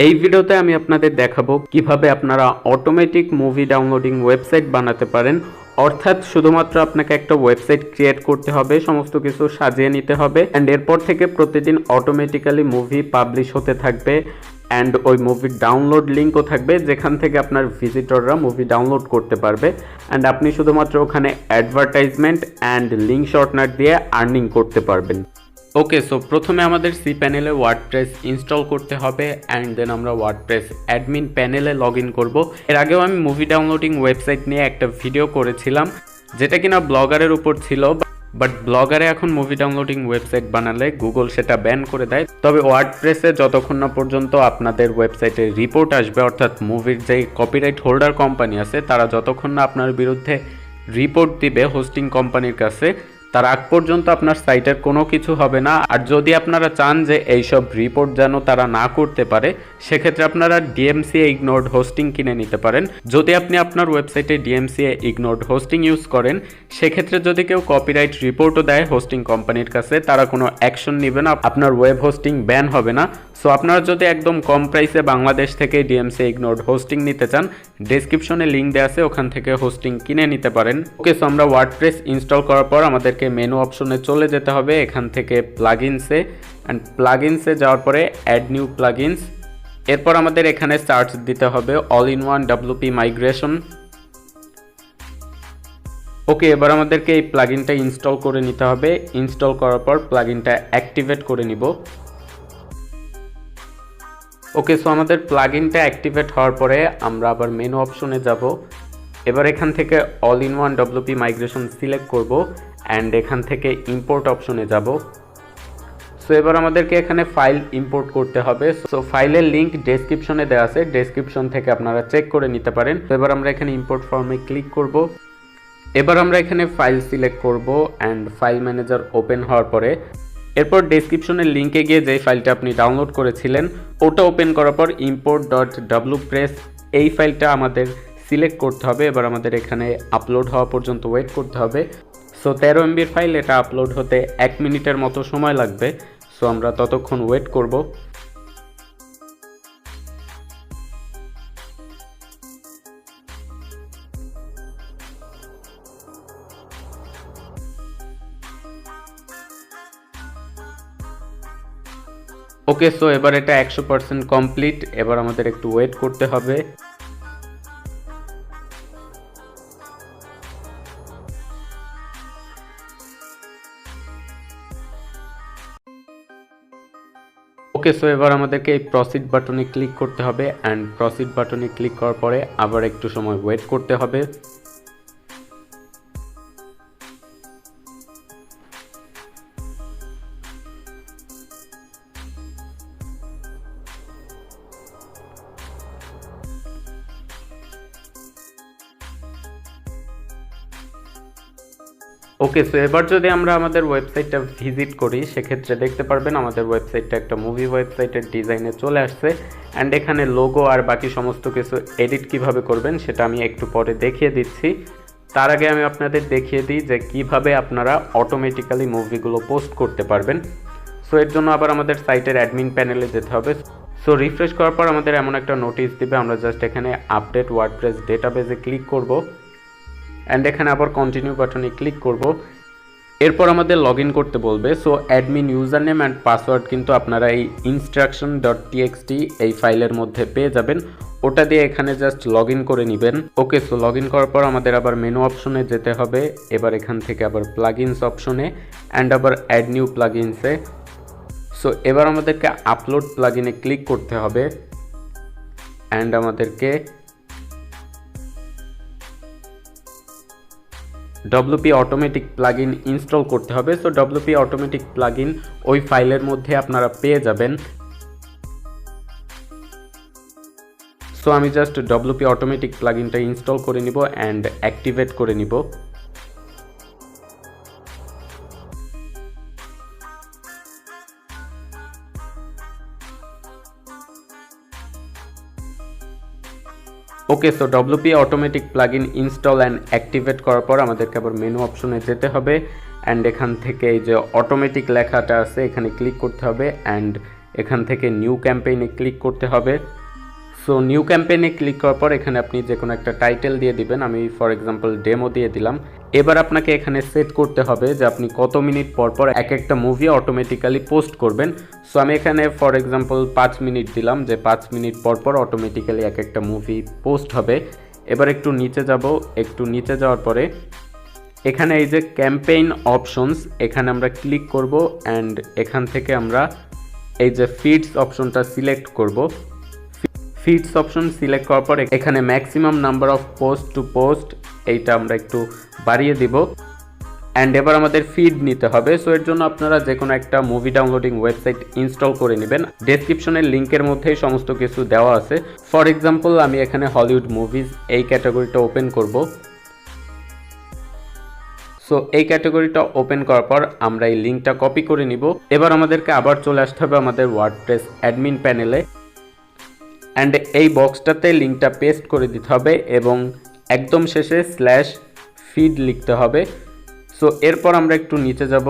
এই ভিডিওতে আমি আপনাদের দেখাবো কিভাবে আপনারা অটোমেটিক মুভি ডাউনলোডিং ওয়েবসাইট বানাতে পারেন। অর্থাৎ শুধুমাত্র আপনাকে একটা ওয়েবসাইট ক্রিয়েট করতে হবে, সমস্ত কিছু সাজিয়ে নিতে হবে অ্যান্ড এরপর থেকে প্রতিদিন অটোমেটিক্যালি মুভি পাবলিশ হতে থাকবে অ্যান্ড ওই মুভির ডাউনলোড লিঙ্কও থাকবে যেখান থেকে আপনার ভিজিটররা মুভি ডাউনলোড করতে পারবে অ্যান্ড আপনি শুধুমাত্র ওখানে অ্যাডভার্টাইজমেন্ট অ্যান্ড লিঙ্ক শর্টনার দিয়ে আর্নিং করতে পারবেন। ওকে, সো প্রথমে আমাদের সি প্যানেলে ওয়ার্ডপ্রেস ইনস্টল করতে হবে অ্যান্ড দেন আমরা ওয়ার্ডপ্রেস অ্যাডমিন প্যানেলে লগ ইন করবো। এর আগেও আমি মুভি ডাউনলোডিং ওয়েবসাইট নিয়ে একটা ভিডিও করেছিলাম যেটা কিনা ব্লগারের উপর ছিল, বাট ব্লগারে এখন মুভি ডাউনলোডিং ওয়েবসাইট বানালে গুগল সেটা ব্যান করে দেয়। তবে ওয়ার্ডপ্রেসে যতক্ষণ না পর্যন্ত আপনাদের ওয়েবসাইটে রিপোর্ট আসবে, অর্থাৎ মুভির যে কপিরাইট হোল্ডার কোম্পানি আছে তারা যতক্ষণ না আপনার বিরুদ্ধে রিপোর্ট দিবে হোস্টিং কোম্পানির কাছে, তার আগ পর্যন্ত আপনার সাইটের কোনো কিছু হবে না। আর যদি আপনারা চান যে এইসব রিপোর্ট যেন তারা না করতে পারে, সেক্ষেত্রে আপনারা ডিএমসিএ ইগনোরড হোস্টিং কিনে নিতে পারেন। যদি আপনি আপনার ওয়েবসাইটে ডিএমসিএ ইগনোরড হোস্টিং ইউজ করেন, সেক্ষেত্রে যদি কেউ কপিরাইট রিপোর্টও দেয় হোস্টিং কোম্পানির কাছে, তারা কোনো অ্যাকশন নেবে না, আপনার ওয়েব হোস্টিং ব্যান হবে না। সো আপনারা যদি একদম কম প্রাইসে বাংলাদেশ থেকে ডিএমসিএ ইগনোরড হোস্টিং নিতে চান, ডেসক্রিপশনে লিঙ্ক দেওয়া আছে, ওখান থেকে হোস্টিং কিনে নিতে পারেন। ওকে, সো আমরা ওয়ার্ডপ্রেস ইনস্টল করার পর আমাদেরকে মেনু অপশনে চলে যেতে হবে, এখান থেকে প্লাগইনসে অ্যান্ড প্লাগইনসে যাওয়ার পরে অ্যাড নিউ প্লাগইনস। এরপর আমাদের এখানে সার্চ দিতে হবে all in one WP migration. Okay, এবার আমাদেরকে এই প্লাগইনটা ইনস্টল করে নিতে হবে। ইনস্টল করার পর প্লাগইনটা অ্যাক্টিভেট করে নিব। ওকে, সো আমাদের প্লাগইনটা অ্যাক্টিভেট হওয়ার পরে আমরা আবার মেনু অপশনে যাব। এবার এখান থেকে all in one WP migration select করব অ্যান্ড এখান থেকে ইম্পোর্ট অপশনে যাব। সো এবার আমাদেরকে এখানে ফাইল ইম্পোর্ট করতে হবে। সো ফাইলের লিঙ্ক ডেসক্রিপশনে দেওয়া আছে, ডেসক্রিপশন থেকে আপনারা চেক করে নিতে পারেন। তো এবার আমরা এখানে ইম্পোর্ট ফর্মে ক্লিক করব। এবার আমরা এখানে ফাইল সিলেক্ট করব অ্যান্ড ফাইল ম্যানেজার ওপেন হওয়ার পরে এরপর ডেসক্রিপশনের লিঙ্কে গিয়ে যে ফাইলটা আপনি ডাউনলোড করেছিলেন ওটা ওপেন করার পর import.wpress এই ফাইলটা আমাদের সিলেক্ট করতে হবে। এবার আমাদের এখানে আপলোড হওয়া পর্যন্ত ওয়েট করতে হবে। সো 13 MBর ফাইল, এটা আপলোড হতে 1 মিনিটের মতো সময় লাগবে। সো আমরা ততক্ষণ ওয়েট করব। ওকে, সো এবার এটা 100% কমপ্লিট। এবার আমাদের একটু ওয়েট করতে হবে। ওকে, সো এবার আমাদেরকে এই প্রসিড বাটনে ক্লিক করতে হবে অ্যান্ড প্রসিড বাটনে ক্লিক করার পরে আবার একটু সময় ওয়েট করতে হবে। ওকে, সো এবার যদি আমরা আমাদের ওয়েবসাইটটা ভিজিট করি, সেক্ষেত্রে দেখতে পারবেন আমাদের ওয়েবসাইটটা একটা মুভি ওয়েবসাইটের ডিজাইনে চলে আসছে অ্যান্ড এখানে লোগো আর বাকি সমস্ত কিছু এডিট কিভাবে করবেন সেটা আমি একটু পরে দেখিয়ে দিচ্ছি। তার আগে আমি আপনাদের দেখিয়ে দিই যে কিভাবে আপনারা অটোমেটিক্যালি মুভিগুলো পোস্ট করতে পারবেন। সো এর জন্য আবার আমাদের সাইটের অ্যাডমিন প্যানেলে যেতে হবে। সো রিফ্রেশ করার পর আমাদের এমন একটা নোটিশ দিবে, আমরা জাস্ট এখানে আপডেট ওয়ার্ডপ্রেস ডেটাবেজে ক্লিক করব অ্যান্ড এখানে আবার কন্টিনিউ বাটনে ক্লিক করব। এরপর আমাদের লগ ইন করতে বলবে। So admin user name and password কিন্তু আপনারা এই instruction.txt এই ফাইলের মধ্যে পেয়ে যাবেন, ওটা দিয়ে এখানে জাস্ট লগ ইন করে নেবেন। ওকে, সো লগ ইন করার পর আমাদের আবার মেনু অপশনে যেতে হবে। এবার এখান থেকে আবার প্লাগইনস অপশনে অ্যান্ড আবার অ্যাড নিউ প্লাগইনসে। সো এবার আমাদেরকে আপলোড প্লাগইনে ক্লিক করতে হবে অ্যান্ড আমাদেরকে ডব্লিউপি অটোমেটিক প্লাগইন ইনস্টল করতে হবে। সো ডব্লিউপি অটোমেটিক প্লাগইন ওই ফাইলের মধ্যে আপনারা পেয়ে যাবেন। সো আমি জাস্ট ডব্লিউপি অটোমেটিক প্লাগইনটা ইনস্টল করে নিব অ্যান্ড অ্যাক্টিভেট করে নিব। Okay, so WP automatic plugin install and activate করার পর আমাদেরকে আবার মেনু অপশনে যেতে হবে অ্যান্ড এখান থেকে এই যে অটোমেটিক লেখাটা আছে এখানে ক্লিক করতে হবে অ্যান্ড এখান থেকে নিউ ক্যাম্পেইনে ক্লিক করতে হবে। সো নিউ ক্যাম্পেইনে ক্লিক করার পর এখানে আপনি যে কোনো একটা টাইটেল দিয়ে দিবেন, আমি ফর এক্সাম্পল ডেমো দিয়ে দিলাম। এবার আপনাকে এখানে সেট করতে হবে যে আপনি কত মিনিট পর পর এক একটা মুভি অটোমেটিক্যালি পোস্ট করবেন। সো আমি এখানে ফর এক্সাম্পল 5 মিনিট দিলাম, যে 5 মিনিট পর পর অটোমেটিক্যালি এক একটা মুভি পোস্ট হবে। এবার একটু নিচে যাব, একটু নিচে যাওয়ার পরে এখানে এই যে ক্যাম্পেইন অপশনস, এখানে আমরা ক্লিক করব অ্যান্ড এখান থেকে আমরা এই যে ফিডস অপশনটা সিলেক্ট করব। ফিডস অপশন সিলেক্ট করার পর এখানে maximum number of post to post এইটা আমরা একটু বাড়িয়ে দিব অ্যান্ড এবার আমাদের ফিড নিতে হবে। সো এর জন্য আপনারা যে কোনো একটা মুভি ডাউনলোডিং ওয়েবসাইট ইনস্টল করে নেবেন। ডেসক্রিপশনের লিঙ্কের মধ্যেই সমস্ত কিছু দেওয়া আছে। ফর এক্সাম্পল আমি এখানে হলিউড মুভিজ এই ক্যাটাগরিটা ওপেন করব। সো এই ক্যাটাগরিটা ওপেন করার পর আমরা এই লিঙ্কটা কপি করে নিব। এবার আমাদেরকে আবার চলে আসতে হবে আমাদের ওয়ার্ডপ্রেস অ্যাডমিন প্যানেলে অ্যান্ড এই বক্সটাতে লিঙ্কটা পেস্ট করে দিতে হবে এবং একদম শেষে /ফিড লিখতে হবে। সো এরপর আমরা একটু নিচে যাব।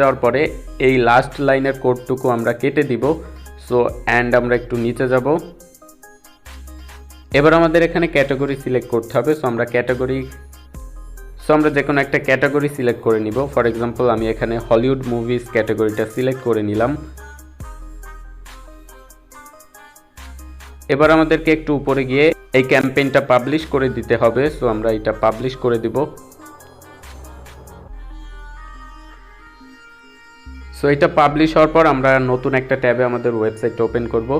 যাওয়ার পরে এই লাস্ট লাইনের কোডটুকু আমরা কেটে দিব। সো অ্যান্ড আমরা একটু নিচে যাব। এবার আমাদের এখানে ক্যাটাগরি সিলেক্ট করতে হবে। সো আমরা যে কোনো একটা ক্যাটাগরি সিলেক্ট করে নিব। ফর এক্সাম্পল আমি এখানে হলিউড মুভিজ ক্যাটাগরিটা সিলেক্ট করে নিলাম। এবার আমাদেরকে একটু উপরে গিয়ে এই ক্যাম্পেইনটা পাবলিশ করে দিতে হবে। সো আমরা এটা পাবলিশ করে দিব। সো এটা পাবলিশ হওয়ার পর আমরা নতুন একটা ট্যাবে আমাদের ওয়েবসাইট ওপেন করব।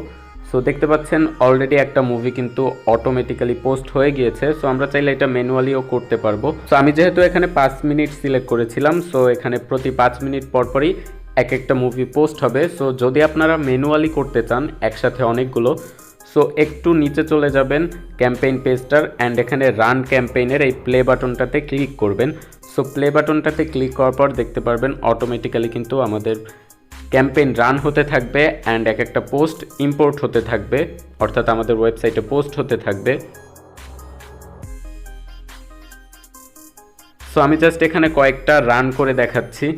সো দেখতে পাচ্ছেন অলরেডি একটা মুভি কিন্তু অটোমেটিক্যালি পোস্ট হয়ে গিয়েছে। সো আমরা চাইলে এটা ম্যানুয়ালিও করতে পারবো। সো আমি যেহেতু এখানে 5 মিনিট সিলেক্ট করেছিলাম, সো এখানে প্রতি 5 মিনিট পরপরই এক একটা মুভি পোস্ট হবে। সো যদি আপনারা ম্যানুয়ালি করতে চান একসাথে অনেকগুলো, সো একটু নিচে চলে যাবেন ক্যাম্পেইন পেজটার অ্যান্ড এখানে রান ক্যাম্পেইনের এই প্লে বাটনটাতে ক্লিক করবেন। সো প্লে বাটনটাতে ক্লিক করার পর দেখতে পারবেন অটোমেটিক্যালি কিন্তু আমাদের ক্যাম্পেইন রান হতে থাকবে অ্যান্ড এক একটা পোস্ট ইম্পোর্ট হতে থাকবে, অর্থাৎ আমাদের ওয়েবসাইটে পোস্ট হতে থাকবে। সো আমি জাস্ট এখানে কয়েকটা রান করে দেখাচ্ছি।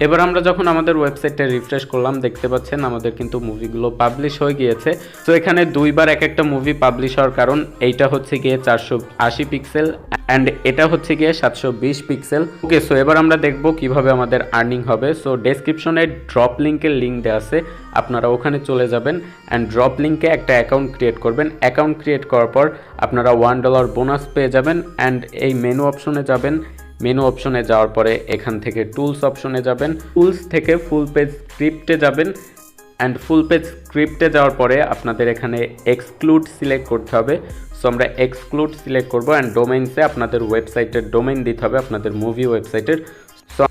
এবার আমরা যখন আমাদের ওয়েবসাইটটা রিফ্রেশ করলাম দেখতে পাচ্ছেন আমাদের কিন্তু মুভিগুলো পাবলিশ হয়ে গিয়েছে। তো এখানে দুইবার এক একটা মুভি পাবলিশ হওয়ার কারণ এইটা হচ্ছে গিয়ে 480 পিক্সেল অ্যান্ড এটা হচ্ছে গিয়ে 720 পিক্সেল। ওকে, সো এবার আমরা দেখব কিভাবে আমাদের আর্নিং হবে। সো ডেসক্রিপশনে ড্রপ লিঙ্কের লিঙ্ক দেওয়া আছে, আপনারা ওখানে চলে যাবেন অ্যান্ড ড্রপ লিঙ্কে একটা অ্যাকাউন্ট ক্রিয়েট করবেন। অ্যাকাউন্ট ক্রিয়েট করার পর আপনারা $1 বোনাস পেয়ে যাবেন অ্যান্ড এই মেনু অপশনে যাবেন। মেনু অপশনে যাওয়ার পরে এখান থেকে টুলস অপশনে যাবেন, টুলস থেকে ফুল পেজ স্ক্রিপ্টে যাবেন অ্যান্ড ফুল পেজ স্ক্রিপ্টে যাওয়ার পরে আপনাদের এখানে এক্সক্লুড সিলেক্ট করতে হবে। সো আমরা এক্সক্লুড সিলেক্ট করবো অ্যান্ড ডোমেইনসে আপনাদের ওয়েবসাইটের ডোমেইন দিতে হবে, আপনাদের মুভি ওয়েবসাইটের।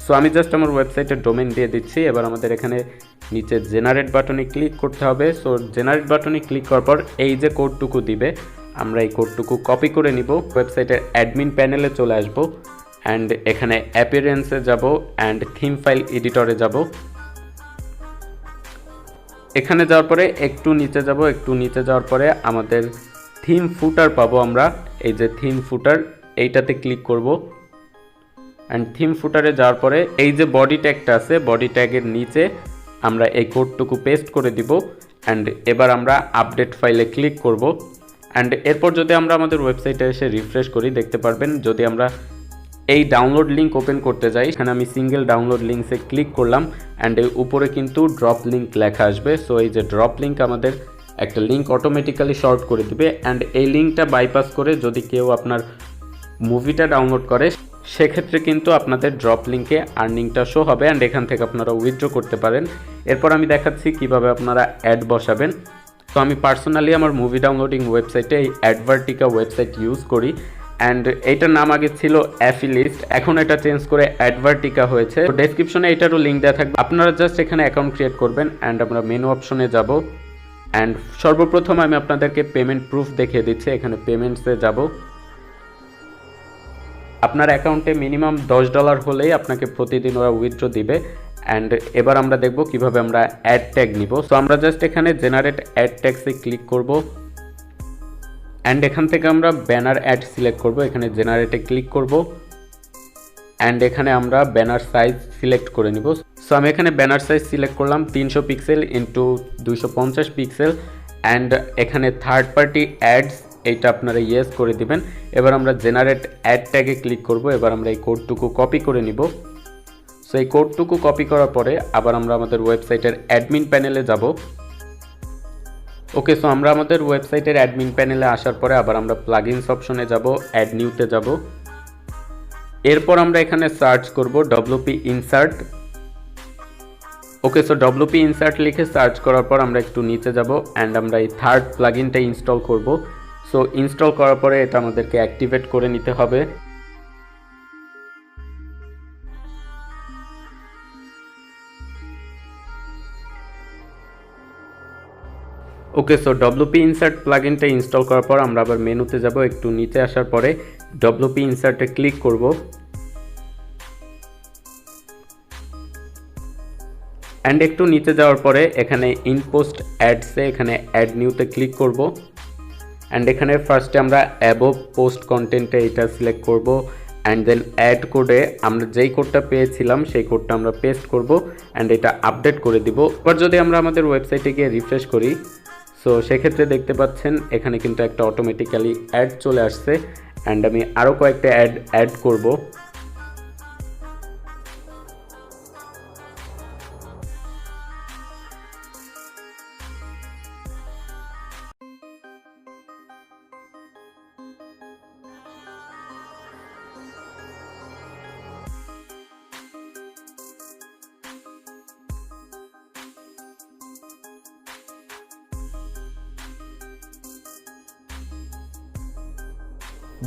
সো আমি জাস্ট আমার ওয়েবসাইটের ডোমেইন দিয়ে দিচ্ছি। এবার আমাদের এখানে নিচে জেনারেট বাটনে ক্লিক করতে হবে। সো জেনারেট বাটনে ক্লিক করার পর এই যে কোডটুকু দিবে আমরা এই কোডটুকু কপি করে নিব, ওয়েবসাইটের অ্যাডমিন প্যানেলে চলে আসবো অ্যান্ড এখানে অ্যাপিয়ারেন্সে যাব অ্যান্ড থিম ফাইল এডিটরে যাব। এখানে যাওয়ার পরে একটু নিচে যাব, একটু নিচে যাওয়ার পরে আমাদের থিম ফুটার পাবো আমরা। এই যে থিম ফুটার এইটাতে ক্লিক করব অ্যান্ড থিম ফুটারে যাওয়ার পরে এই যে বডি ট্যাগটা আছে, বডি ট্যাগের নিচে আমরা এই কোডটুকু পেস্ট করে দিব অ্যান্ড এবার আমরা আপডেট ফাইলে ক্লিক করব অ্যান্ড এরপর যদি আমরা আমাদের ওয়েবসাইটে এসে রিফ্রেশ করি দেখতে পারবেন যদি আমরা এই ডাউনলোড লিঙ্ক ওপেন করতে যাই, এখানে আমি সিঙ্গেল ডাউনলোড লিঙ্কসে ক্লিক করলাম অ্যান্ড এই উপরে কিন্তু ড্রপ লিঙ্ক লেখা আসবে। সো এই যে ড্রপ লিঙ্ক আমাদের একটা লিঙ্ক অটোমেটিক্যালি শর্ট করে দিবে অ্যান্ড এই লিঙ্কটা বাইপাস করে যদি কেউ আপনার মুভিটা ডাউনলোড করে সেক্ষেত্রে কিন্তু আপনাদের ড্রপ লিঙ্কে আর্নিংটা শো হবে অ্যান্ড এখান থেকে আপনারা উইথড্র করতে পারেন। এরপর আমি দেখাচ্ছি কিভাবে আপনারা অ্যাড বসাবেন। তো আমি পার্সোনালি আমার মুভি ডাউনলোডিং ওয়েবসাইটে এই অ্যাডভার্টিকা ওয়েবসাইট ইউজ করি অ্যান্ড এইটার নাম আগে ছিল অ্যাফিলিস্ট, এখন এটা চেঞ্জ করে অ্যাডভার্টিকা হয়েছে। তো ডেসক্রিপশনে এটারও লিঙ্ক দেওয়া থাকবে, আপনারা জাস্ট এখানে অ্যাকাউন্ট ক্রিয়েট করবেন অ্যান্ড আমরা মেনু অপশনে যাব অ্যান্ড সর্বপ্রথম আমি আপনাদেরকে পেমেন্ট প্রুফ দেখিয়ে দিচ্ছি। এখানে পেমেন্টসে যাব, আপনার অ্যাকাউন্টে মিনিমাম $10 হলেই আপনাকে প্রতিদিন ওরা উইথড্র দিবে অ্যান্ড এবার আমরা দেখব কিভাবে আমরা অ্যাড ট্যাগ নিব। সো আমরা জাস্ট এখানে জেনারেট অ্যাড ট্যাগসে ক্লিক করব অ্যান্ড এখান থেকে আমরা ব্যানার অ্যাড সিলেক্ট করব, এখানে জেনারেটে ক্লিক করব অ্যান্ড এখানে আমরা ব্যানার সাইজ সিলেক্ট করে নিব। সো আমি এখানে ব্যানার সাইজ সিলেক্ট করলাম 300 পিক্সেল ইন্টু 250 পিক্সেল অ্যান্ড এখানে থার্ড পার্টি অ্যাডস এইটা আপনারা ইয়েস করে দিবেন। এবার আমরা জেনারেট অ্যাড ট্যাগে ক্লিক করব। এবার আমরা এই কোডটুকু কপি করে নিব। সো এই কোডটুকু কপি করার পরে আবার আমরা আমাদের ওয়েবসাইটের অ্যাডমিন প্যানেলে যাব। ওকে, সো আমরা আমাদের ওয়েবসাইটের অ্যাডমিন প্যানেলে আসার পরে আবার আমরা প্লাগইনস অপশনে যাব, অ্যাড নিউতে যাব। এরপর আমরা এখানে সার্চ করব ডব্লিউপি ইনসার্ট। ওকে, সো ডব্লিউপি ইনসার্ট লিখে সার্চ করার পর আমরা একটু নিচে যাব অ্যান্ড আমরা এই থার্ড প্লাগইনটা ইনস্টল করব। সো ইনস্টল করার পরে এটা আমাদেরকে অ্যাক্টিভেট করে নিতে হবে। ওকে, সো ডব্লিউপি ইনসার্ট প্লাগইনটা ইনস্টল করার পর আমরা আবার মেনুতে যাব, একটু নিচে আসার পরে ডব্লিউপি ইনসার্টে ক্লিক করব অ্যান্ড একটু নিচে যাওয়ার পরে এখানে ইনপোস্ট অ্যাডসে এখানে অ্যাড নিউতে ক্লিক করব অ্যান্ড এখানে ফার্স্টে আমরা অ্যাবোভ পোস্ট কন্টেন্টে এটা সিলেক্ট করব অ্যান্ড দেন অ্যাড কোডে আমরা যেই কোডটা পেয়েছিলাম সেই কোডটা আমরা পেস্ট করব অ্যান্ড এটা আপডেট করে দিব। এবার যদি আমরা আমাদের ওয়েবসাইটে গিয়ে রিফ্রেশ করি, সো সেক্ষেত্রে দেখতে পাচ্ছেন এখানে কিন্তু একটা অটোমেটিক্যালি অ্যাড চলে আসছে অ্যান্ড আমি আরও কয়েকটা অ্যাড করব।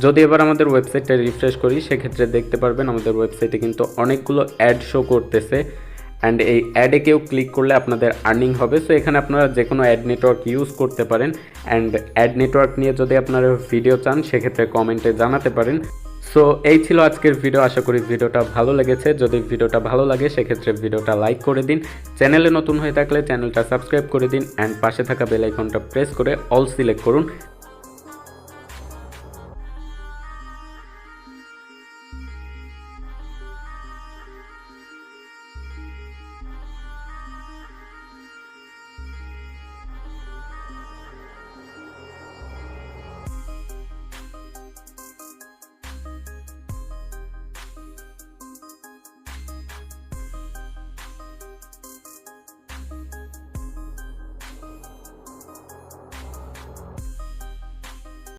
যদি এবার আমাদের ওয়েবসাইটটা রিফ্রেশ করি সেক্ষেত্রে দেখতে পারবেন আমাদের ওয়েবসাইটে কিন্তু অনেকগুলো অ্যাড শো করতেছে অ্যান্ড এই অ্যাডে কেউ ক্লিক করলে আপনাদের আর্নিং হবে। সো এখানে আপনারা যে কোনো অ্যাড নেটওয়ার্ক ইউজ করতে পারেন অ্যান্ড অ্যাড নেটওয়ার্ক নিয়ে যদি আপনারা ভিডিও চান সেক্ষেত্রে কমেন্টে জানাতে পারেন। সো এই ছিল আজকের ভিডিও, আশা করি ভিডিওটা ভালো লেগেছে। যদি ভিডিওটা ভালো লাগে সেক্ষেত্রে ভিডিওটা লাইক করে দিন, চ্যানেলে নতুন হয়ে থাকলে চ্যানেলটা সাবস্ক্রাইব করে দিন অ্যান্ড পাশে থাকা বেল আইকনটা প্রেস করে অল সিলেক্ট করুন